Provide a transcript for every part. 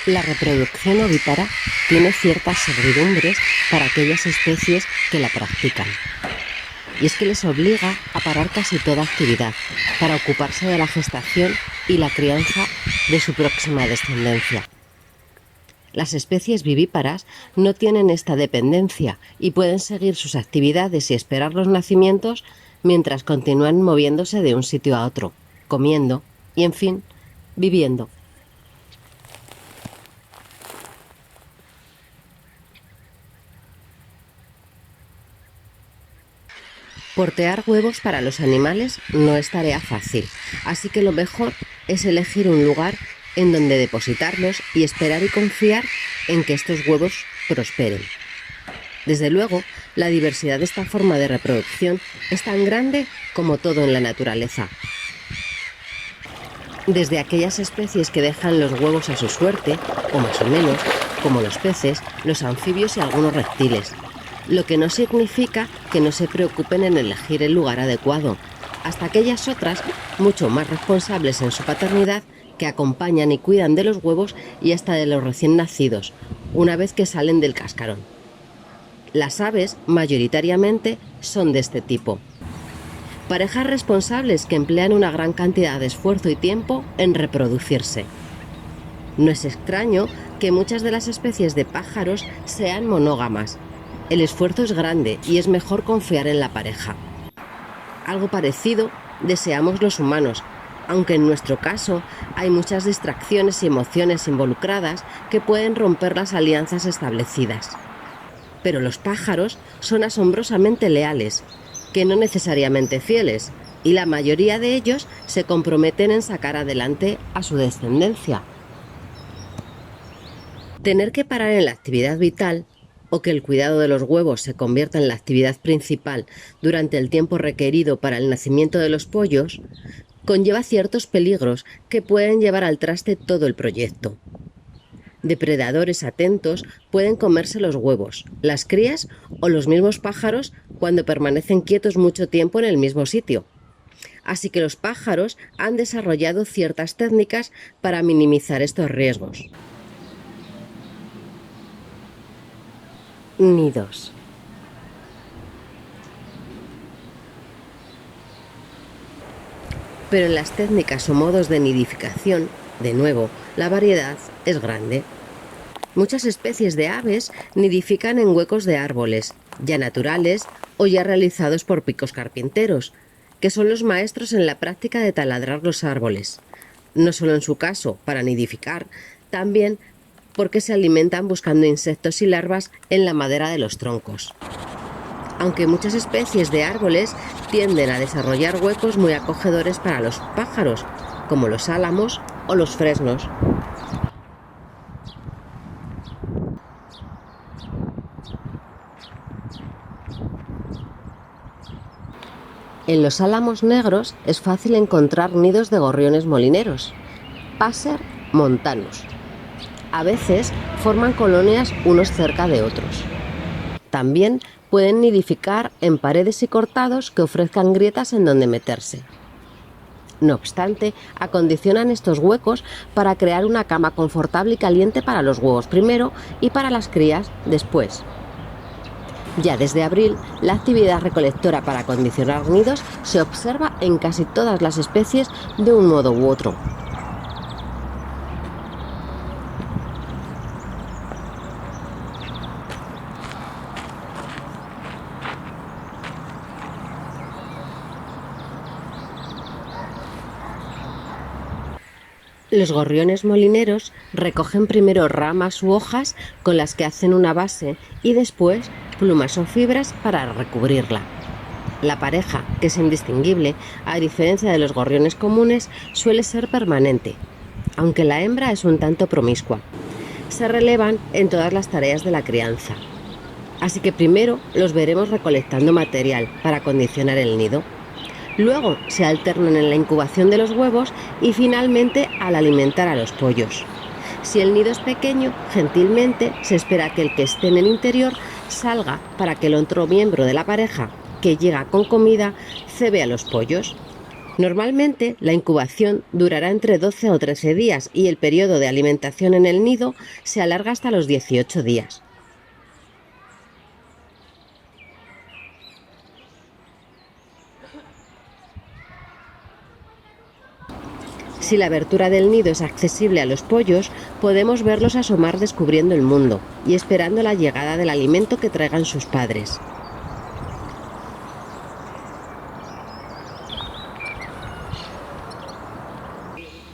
La reproducción ovípara tiene ciertas servidumbres para aquellas especies que la practican. Y es que les obliga a parar casi toda actividad para ocuparse de la gestación y la crianza de su próxima descendencia. Las especies vivíparas no tienen esta dependencia y pueden seguir sus actividades y esperar los nacimientos mientras continúan moviéndose de un sitio a otro, comiendo y, en fin, viviendo. Portear huevos para los animales no es tarea fácil, así que lo mejor es elegir un lugar en donde depositarlos y esperar y confiar en que estos huevos prosperen. Desde luego, la diversidad de esta forma de reproducción es tan grande como todo en la naturaleza. Desde aquellas especies que dejan los huevos a su suerte, o más o menos, como los peces, los anfibios y algunos reptiles. Lo que no significa que no se preocupen en elegir el lugar adecuado, hasta aquellas otras, mucho más responsables en su paternidad, que acompañan y cuidan de los huevos y hasta de los recién nacidos, una vez que salen del cascarón. Las aves, mayoritariamente, son de este tipo. Parejas responsables que emplean una gran cantidad de esfuerzo y tiempo en reproducirse. No es extraño que muchas de las especies de pájaros sean monógamas. El esfuerzo es grande y es mejor confiar en la pareja. Algo parecido deseamos los humanos, aunque en nuestro caso hay muchas distracciones y emociones involucradas que pueden romper las alianzas establecidas. Pero los pájaros son asombrosamente leales, que no necesariamente fieles, y la mayoría de ellos se comprometen en sacar adelante a su descendencia. Tener que parar en la actividad vital o que el cuidado de los huevos se convierta en la actividad principal durante el tiempo requerido para el nacimiento de los pollos, conlleva ciertos peligros que pueden llevar al traste todo el proyecto. Depredadores atentos pueden comerse los huevos, las crías o los mismos pájaros cuando permanecen quietos mucho tiempo en el mismo sitio. Así que los pájaros han desarrollado ciertas técnicas para minimizar estos riesgos. Nidos. Pero en las técnicas o modos de nidificación, de nuevo, la variedad es grande. Muchas especies de aves nidifican en huecos de árboles, ya naturales o ya realizados por picos carpinteros, que son los maestros en la práctica de taladrar los árboles. No solo en su caso para nidificar, también porque se alimentan buscando insectos y larvas en la madera de los troncos. Aunque muchas especies de árboles tienden a desarrollar huecos muy acogedores para los pájaros, como los álamos o los fresnos. En los álamos negros es fácil encontrar nidos de gorriones molineros, Passer montanus. A veces forman colonias unos cerca de otros. También pueden nidificar en paredes y cortados que ofrezcan grietas en donde meterse. No obstante, acondicionan estos huecos para crear una cama confortable y caliente para los huevos primero y para las crías después. Ya desde abril, la actividad recolectora para acondicionar nidos se observa en casi todas las especies de un modo u otro. Los gorriones molineros recogen primero ramas u hojas con las que hacen una base y después plumas o fibras para recubrirla. La pareja, que es indistinguible, a diferencia de los gorriones comunes, suele ser permanente, aunque la hembra es un tanto promiscua. Se relevan en todas las tareas de la crianza. Así que primero los veremos recolectando material para acondicionar el nido. Luego se alternan en la incubación de los huevos y finalmente al alimentar a los pollos. Si el nido es pequeño, gentilmente se espera que el que esté en el interior salga para que el otro miembro de la pareja, que llega con comida, cebe a los pollos. Normalmente la incubación durará entre 12 o 13 días y el periodo de alimentación en el nido se alarga hasta los 18 días. Si la abertura del nido es accesible a los pollos, podemos verlos asomar descubriendo el mundo y esperando la llegada del alimento que traigan sus padres.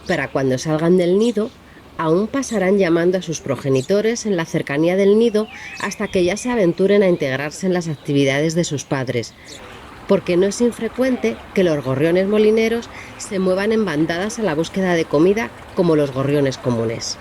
Para cuando salgan del nido, aún pasarán llamando a sus progenitores en la cercanía del nido hasta que ya se aventuren a integrarse en las actividades de sus padres, porque no es infrecuente que los gorriones molineros se muevan en bandadas a la búsqueda de comida como los gorriones comunes.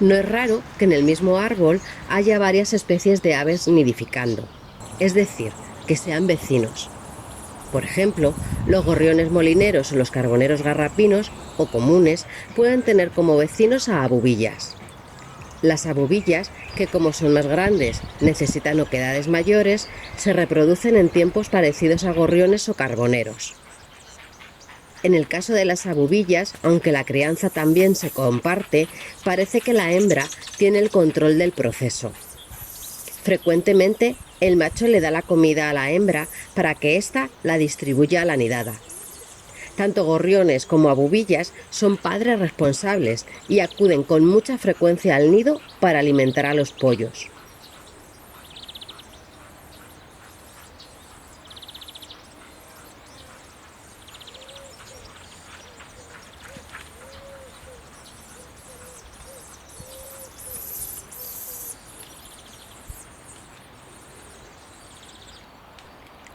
No es raro que en el mismo árbol haya varias especies de aves nidificando, es decir, que sean vecinos. Por ejemplo, los gorriones molineros o los carboneros garrapinos o comunes pueden tener como vecinos a abubillas. Las abubillas, que como son más grandes, necesitan oquedades mayores, se reproducen en tiempos parecidos a gorriones o carboneros. En el caso de las abubillas, aunque la crianza también se comparte, parece que la hembra tiene el control del proceso. Frecuentemente, el macho le da la comida a la hembra para que ésta la distribuya a la nidada. Tanto gorriones como abubillas son padres responsables y acuden con mucha frecuencia al nido para alimentar a los pollos.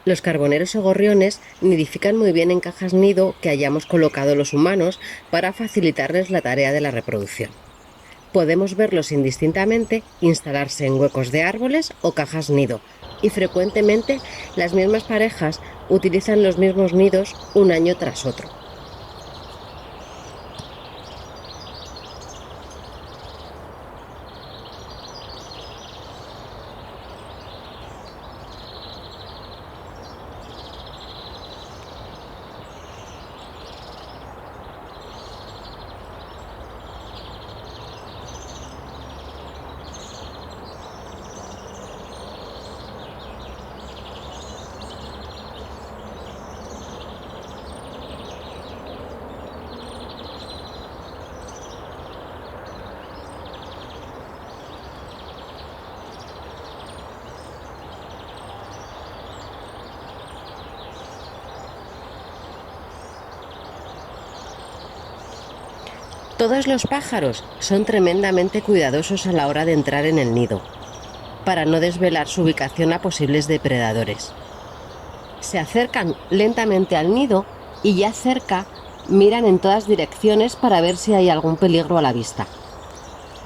Los carboneros o gorriones nidifican muy bien en cajas nido que hayamos colocado los humanos para facilitarles la tarea de la reproducción. Podemos verlos indistintamente instalarse en huecos de árboles o cajas nido, y frecuentemente las mismas parejas utilizan los mismos nidos un año tras otro. Todos los pájaros son tremendamente cuidadosos a la hora de entrar en el nido, para no desvelar su ubicación a posibles depredadores. Se acercan lentamente al nido y ya cerca miran en todas direcciones para ver si hay algún peligro a la vista.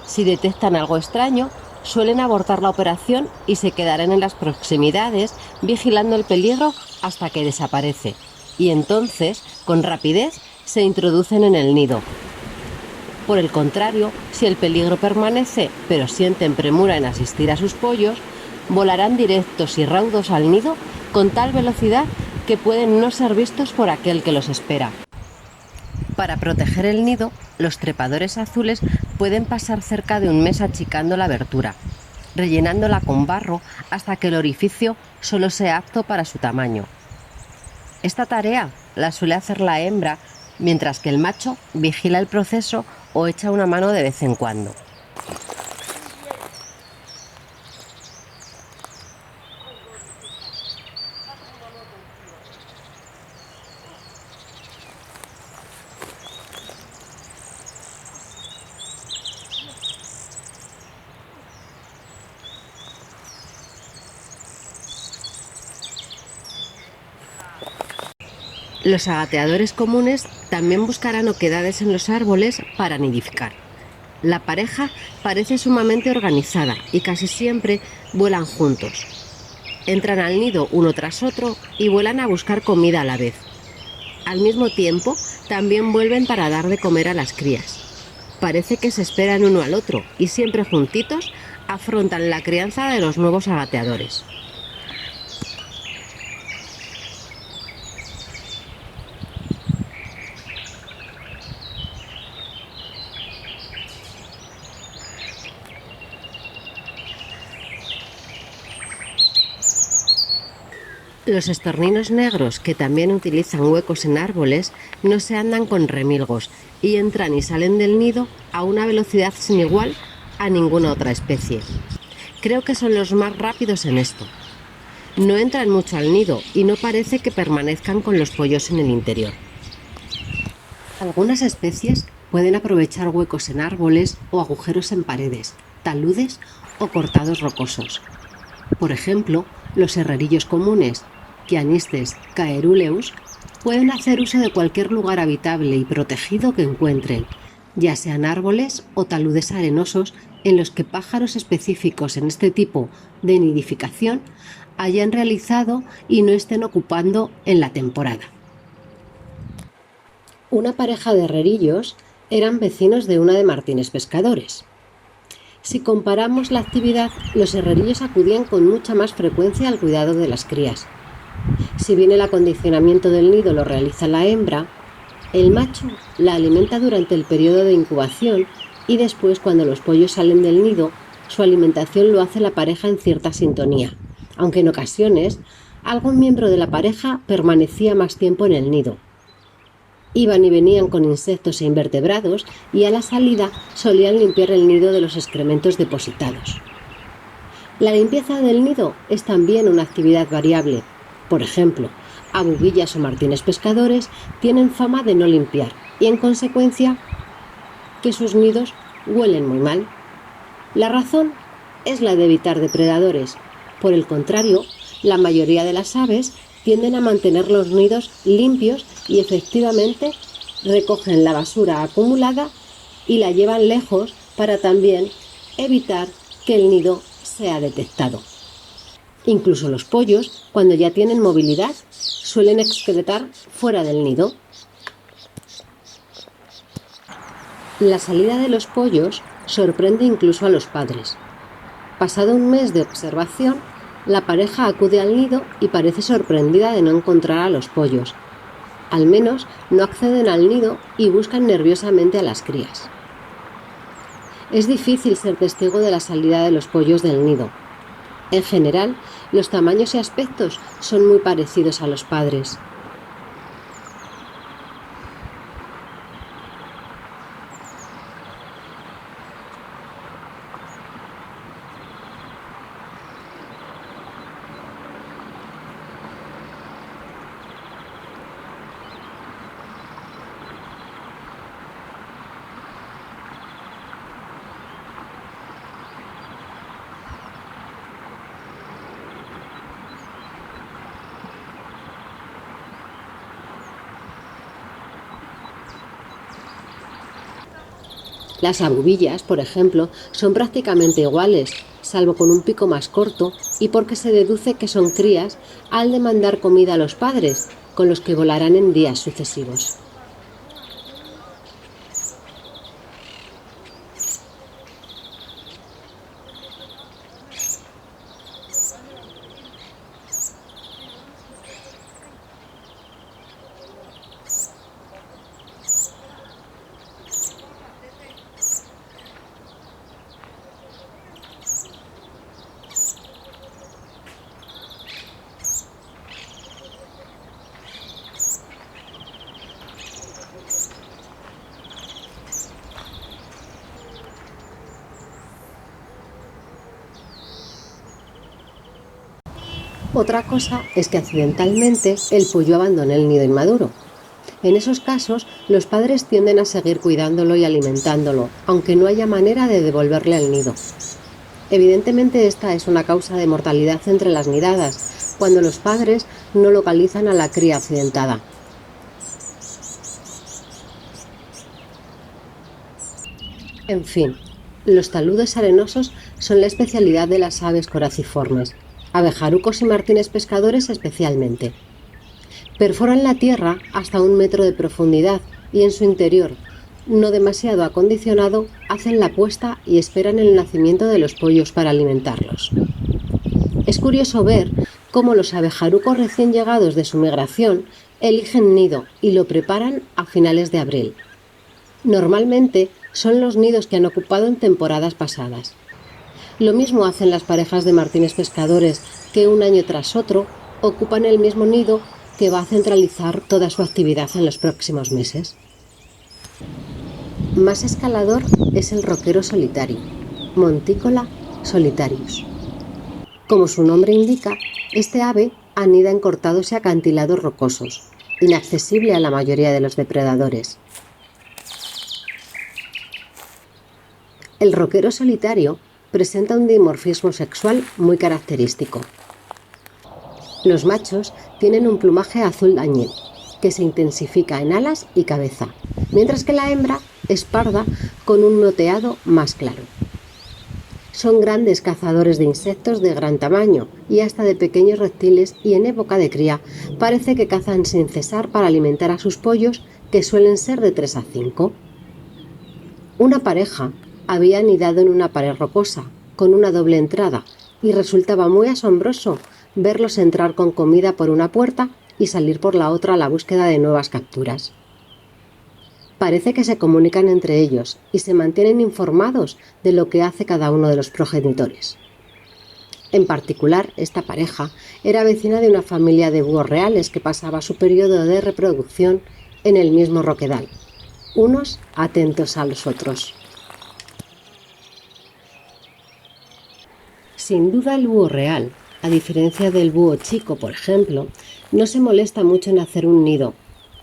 Si detectan algo extraño, suelen abortar la operación y se quedarán en las proximidades vigilando el peligro hasta que desaparece, y entonces, con rapidez, se introducen en el nido. Por el contrario, si el peligro permanece, pero sienten premura en asistir a sus pollos, volarán directos y raudos al nido con tal velocidad que pueden no ser vistos por aquel que los espera. Para proteger el nido, los trepadores azules pueden pasar cerca de un mes achicando la abertura, rellenándola con barro hasta que el orificio solo sea apto para su tamaño. Esta tarea la suele hacer la hembra, mientras que el macho vigila el proceso o echa una mano de vez en cuando. Los agateadores comunes también buscarán oquedades en los árboles para nidificar. La pareja parece sumamente organizada y casi siempre vuelan juntos. Entran al nido uno tras otro y vuelan a buscar comida a la vez. Al mismo tiempo, también vuelven para dar de comer a las crías. Parece que se esperan uno al otro y siempre juntitos afrontan la crianza de los nuevos agateadores. Los estorninos negros, que también utilizan huecos en árboles, no se andan con remilgos y entran y salen del nido a una velocidad sin igual a ninguna otra especie. Creo que son los más rápidos en esto. No entran mucho al nido y no parece que permanezcan con los pollos en el interior. Algunas especies pueden aprovechar huecos en árboles o agujeros en paredes, taludes o cortados rocosos. Por ejemplo, los herrerillos comunes, Pianistes caeruleus, pueden hacer uso de cualquier lugar habitable y protegido que encuentren, ya sean árboles o taludes arenosos en los que pájaros específicos en este tipo de nidificación hayan realizado y no estén ocupando en la temporada. Una pareja de herrerillos eran vecinos de una de Martínez Pescadores. Si comparamos la actividad, los herrerillos acudían con mucha más frecuencia al cuidado de las crías. Si bien el acondicionamiento del nido lo realiza la hembra, el macho la alimenta durante el periodo de incubación y después, cuando los pollos salen del nido, su alimentación lo hace la pareja en cierta sintonía, aunque en ocasiones algún miembro de la pareja permanecía más tiempo en el nido. Iban y venían con insectos e invertebrados y a la salida solían limpiar el nido de los excrementos depositados. La limpieza del nido es también una actividad variable. Por ejemplo, abubillas o martines pescadores tienen fama de no limpiar y, en consecuencia, que sus nidos huelen muy mal. La razón es la de evitar depredadores. Por el contrario, la mayoría de las aves tienden a mantener los nidos limpios y efectivamente recogen la basura acumulada y la llevan lejos para también evitar que el nido sea detectado. Incluso los pollos, cuando ya tienen movilidad, suelen excretar fuera del nido. La salida de los pollos sorprende incluso a los padres. Pasado un mes de observación, la pareja acude al nido y parece sorprendida de no encontrar a los pollos. Al menos no acceden al nido y buscan nerviosamente a las crías. Es difícil ser testigo de la salida de los pollos del nido. En general, los tamaños y aspectos son muy parecidos a los padres. Las abubillas, por ejemplo, son prácticamente iguales, salvo con un pico más corto y porque se deduce que son crías al demandar comida a los padres, con los que volarán en días sucesivos. Otra cosa es que accidentalmente el pollo abandone el nido inmaduro. En esos casos, los padres tienden a seguir cuidándolo y alimentándolo, aunque no haya manera de devolverle al nido. Evidentemente, esta es una causa de mortalidad entre las nidadas, cuando los padres no localizan a la cría accidentada. En fin, los taludes arenosos son la especialidad de las aves coraciformes, abejarucos y martines pescadores especialmente. Perforan la tierra hasta 1 metro de profundidad y en su interior, no demasiado acondicionado, hacen la puesta y esperan el nacimiento de los pollos para alimentarlos. Es curioso ver cómo los abejarucos recién llegados de su migración eligen nido y lo preparan a finales de abril. Normalmente son los nidos que han ocupado en temporadas pasadas. Lo mismo hacen las parejas de martines pescadores que un año tras otro ocupan el mismo nido que va a centralizar toda su actividad en los próximos meses. Más escalador es el roquero solitario, Monticola solitarius. Como su nombre indica, este ave anida en cortados y acantilados rocosos, inaccesible a la mayoría de los depredadores. El roquero solitario presenta un dimorfismo sexual muy característico. Los machos tienen un plumaje azul añil, que se intensifica en alas y cabeza, mientras que la hembra es parda con un moteado más claro. Son grandes cazadores de insectos de gran tamaño y hasta de pequeños reptiles, y en época de cría parece que cazan sin cesar para alimentar a sus pollos, que suelen ser de 3 a 5. Una pareja había anidado en una pared rocosa con una doble entrada y resultaba muy asombroso verlos entrar con comida por una puerta y salir por la otra a la búsqueda de nuevas capturas. Parece que se comunican entre ellos y se mantienen informados de lo que hace cada uno de los progenitores. En particular, esta pareja era vecina de una familia de búhos reales que pasaba su periodo de reproducción en el mismo roquedal, unos atentos a los otros. Sin duda, el búho real, a diferencia del búho chico, por ejemplo, no se molesta mucho en hacer un nido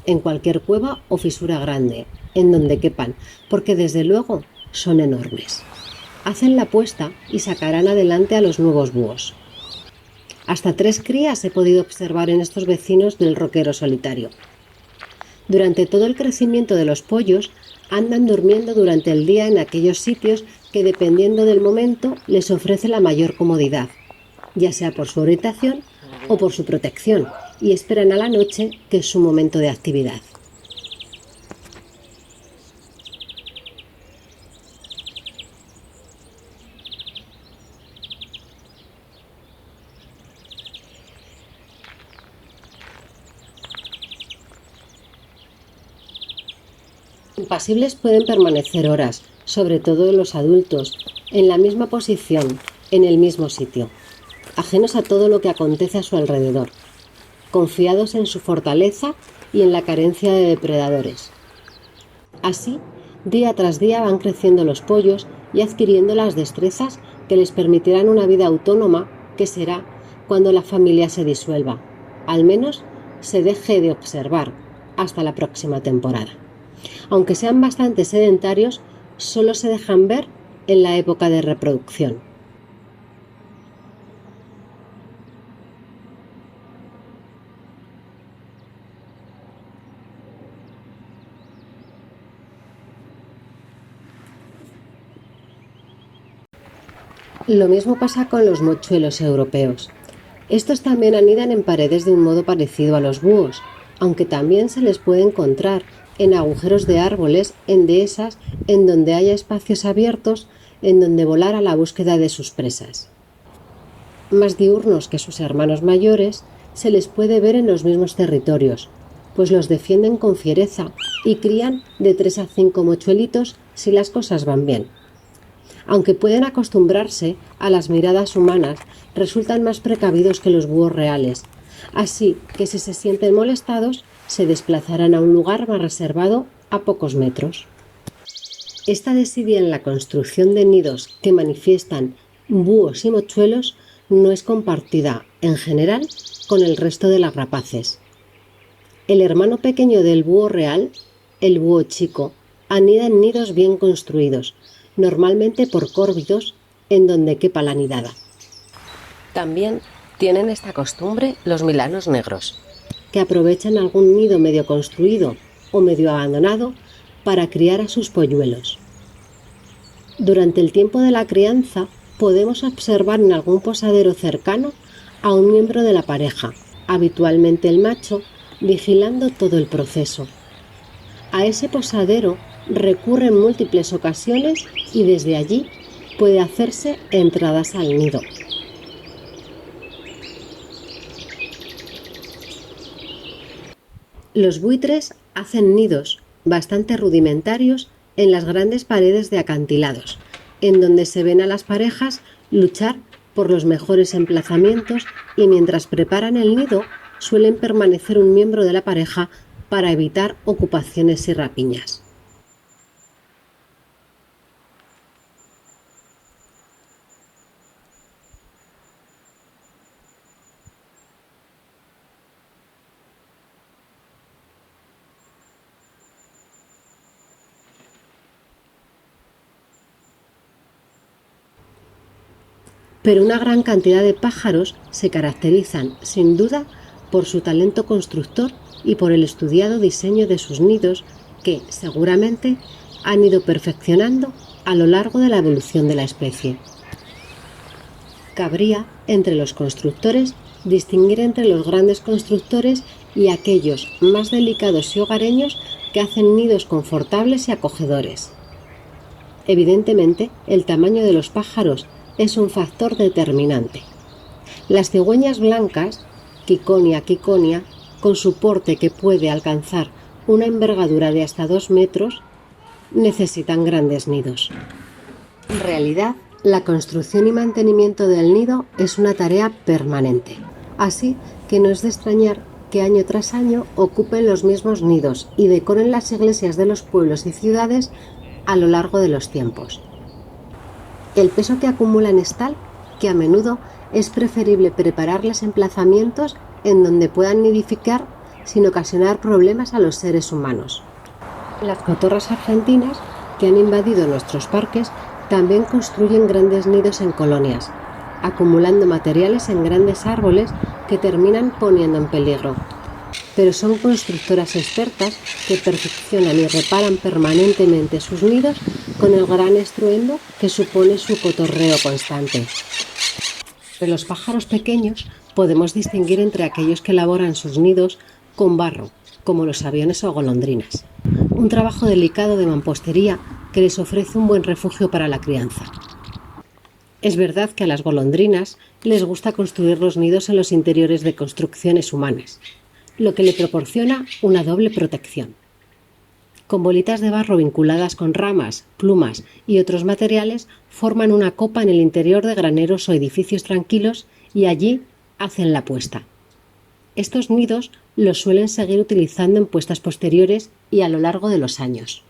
en cualquier cueva o fisura grande, en donde quepan, porque desde luego son enormes. Hacen la puesta y sacarán adelante a los nuevos búhos. Hasta 3 crías he podido observar en estos vecinos del roquero solitario. Durante todo el crecimiento de los pollos, andan durmiendo durante el día en aquellos sitios que, dependiendo del momento, les ofrece la mayor comodidad, ya sea por su orientación o por su protección, y esperan a la noche, que es su momento de actividad. Impasibles pueden permanecer horas, sobre todo los adultos, en la misma posición, en el mismo sitio, ajenos a todo lo que acontece a su alrededor, confiados en su fortaleza y en la carencia de depredadores. Así, día tras día van creciendo los pollos y adquiriendo las destrezas que les permitirán una vida autónoma, que será cuando la familia se disuelva, al menos se deje de observar hasta la próxima temporada. Aunque sean bastante sedentarios, solo se dejan ver en la época de reproducción. Lo mismo pasa con los mochuelos europeos. Estos también anidan en paredes de un modo parecido a los búhos, aunque también se les puede encontrar en agujeros de árboles, en dehesas, en donde haya espacios abiertos en donde volar a la búsqueda de sus presas. Más diurnos que sus hermanos mayores, se les puede ver en los mismos territorios, pues los defienden con fiereza y crían de 3 a 5 mochuelitos si las cosas van bien. Aunque pueden acostumbrarse a las miradas humanas, resultan más precavidos que los búhos reales, así que si se sienten molestados, se desplazarán a un lugar más reservado a pocos metros. Esta desidia en la construcción de nidos que manifiestan búhos y mochuelos no es compartida, en general, con el resto de las rapaces. El hermano pequeño del búho real, el búho chico, anida en nidos bien construidos, normalmente por córvidos, en donde quepa la nidada. También tienen esta costumbre los milanos negros, que aprovechan algún nido medio construido o medio abandonado para criar a sus polluelos. Durante el tiempo de la crianza podemos observar en algún posadero cercano a un miembro de la pareja, habitualmente el macho, vigilando todo el proceso. A ese posadero recurre en múltiples ocasiones y desde allí puede hacerse entradas al nido. Los buitres hacen nidos bastante rudimentarios en las grandes paredes de acantilados, en donde se ven a las parejas luchar por los mejores emplazamientos y mientras preparan el nido suelen permanecer un miembro de la pareja para evitar ocupaciones y rapiñas. Pero una gran cantidad de pájaros se caracterizan, sin duda, por su talento constructor y por el estudiado diseño de sus nidos que, seguramente, han ido perfeccionando a lo largo de la evolución de la especie. Cabría, entre los constructores, distinguir entre los grandes constructores y aquellos más delicados y hogareños que hacen nidos confortables y acogedores. Evidentemente, el tamaño de los pájaros es un factor determinante. Las cigüeñas blancas, Ciconia ciconia, con su porte que puede alcanzar una envergadura de hasta 2 metros, necesitan grandes nidos. En realidad, la construcción y mantenimiento del nido es una tarea permanente, así que no es de extrañar que año tras año ocupen los mismos nidos y decoren las iglesias de los pueblos y ciudades a lo largo de los tiempos. El peso que acumulan es tal que a menudo es preferible prepararles emplazamientos en donde puedan nidificar sin ocasionar problemas a los seres humanos. Las cotorras argentinas, que han invadido nuestros parques, también construyen grandes nidos en colonias, acumulando materiales en grandes árboles que terminan poniendo en peligro. Pero son constructoras expertas que perfeccionan y reparan permanentemente sus nidos con el gran estruendo que supone su cotorreo constante. De los pájaros pequeños podemos distinguir entre aquellos que elaboran sus nidos con barro, como los aviones o golondrinas. Un trabajo delicado de mampostería que les ofrece un buen refugio para la crianza. Es verdad que a las golondrinas les gusta construir los nidos en los interiores de construcciones humanas, lo que le proporciona una doble protección. Con bolitas de barro vinculadas con ramas, plumas y otros materiales, forman una copa en el interior de graneros o edificios tranquilos y allí hacen la puesta. Estos nidos los suelen seguir utilizando en puestas posteriores y a lo largo de los años.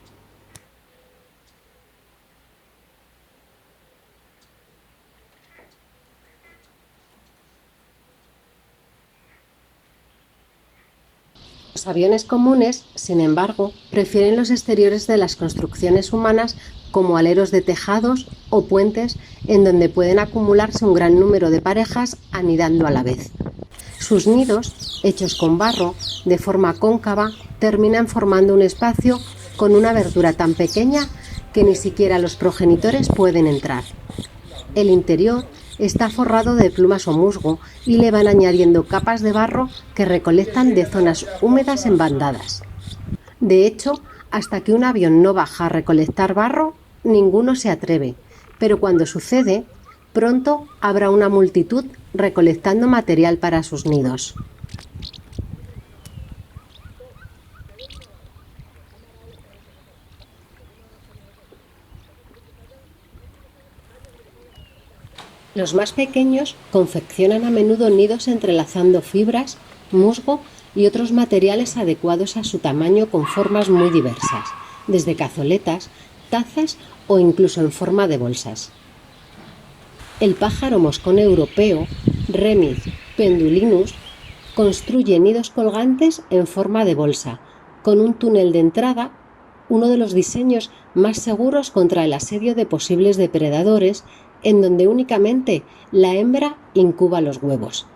Los aviones comunes, sin embargo, prefieren los exteriores de las construcciones humanas como aleros de tejados o puentes en donde pueden acumularse un gran número de parejas anidando a la vez. Sus nidos, hechos con barro, de forma cóncava, terminan formando un espacio con una abertura tan pequeña que ni siquiera los progenitores pueden entrar. El interior está forrado de plumas o musgo y le van añadiendo capas de barro que recolectan de zonas húmedas en bandadas. De hecho, hasta que un avión no baja a recolectar barro, ninguno se atreve, pero cuando sucede, pronto habrá una multitud recolectando material para sus nidos. Los más pequeños confeccionan a menudo nidos entrelazando fibras, musgo y otros materiales adecuados a su tamaño con formas muy diversas, desde cazoletas, tazas o incluso en forma de bolsas. El pájaro moscón europeo, Remis pendulinus, construye nidos colgantes en forma de bolsa, con un túnel de entrada, uno de los diseños más seguros contra el asedio de posibles depredadores, en donde únicamente la hembra incuba los huevos.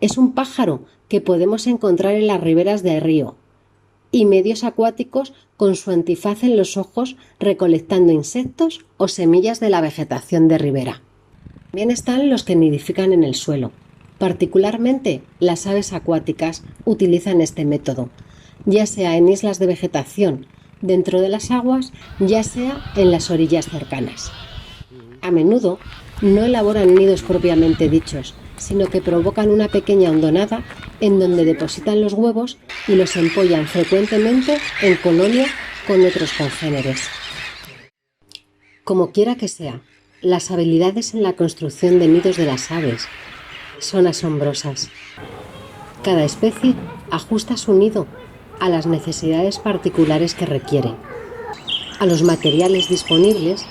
Es un pájaro que podemos encontrar en las riberas del río y medios acuáticos con su antifaz en los ojos recolectando insectos o semillas de la vegetación de ribera. También están los que nidifican en el suelo. Particularmente, las aves acuáticas utilizan este método, ya sea en islas de vegetación dentro de las aguas, ya sea en las orillas cercanas. A menudo no elaboran nidos propiamente dichos, sino que provocan una pequeña hondonada en donde depositan los huevos y los empollan frecuentemente en colonia con otros congéneres. Como quiera que sea, las habilidades en la construcción de nidos de las aves son asombrosas. Cada especie ajusta su nido a las necesidades particulares que requiere, a los materiales disponibles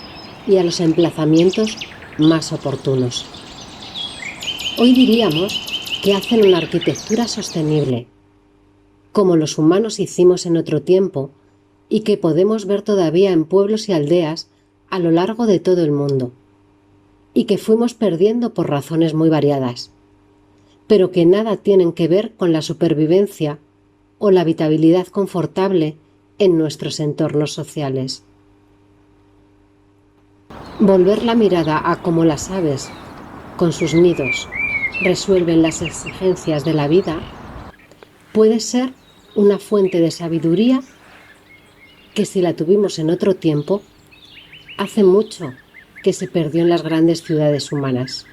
y a los emplazamientos más oportunos. Hoy diríamos que hacen una arquitectura sostenible, como los humanos hicimos en otro tiempo y que podemos ver todavía en pueblos y aldeas a lo largo de todo el mundo, y que fuimos perdiendo por razones muy variadas, pero que nada tienen que ver con la supervivencia o la habitabilidad confortable en nuestros entornos sociales. Volver la mirada a cómo las aves, con sus nidos, resuelven las exigencias de la vida, puede ser una fuente de sabiduría que, si la tuvimos en otro tiempo, hace mucho que se perdió en las grandes ciudades humanas.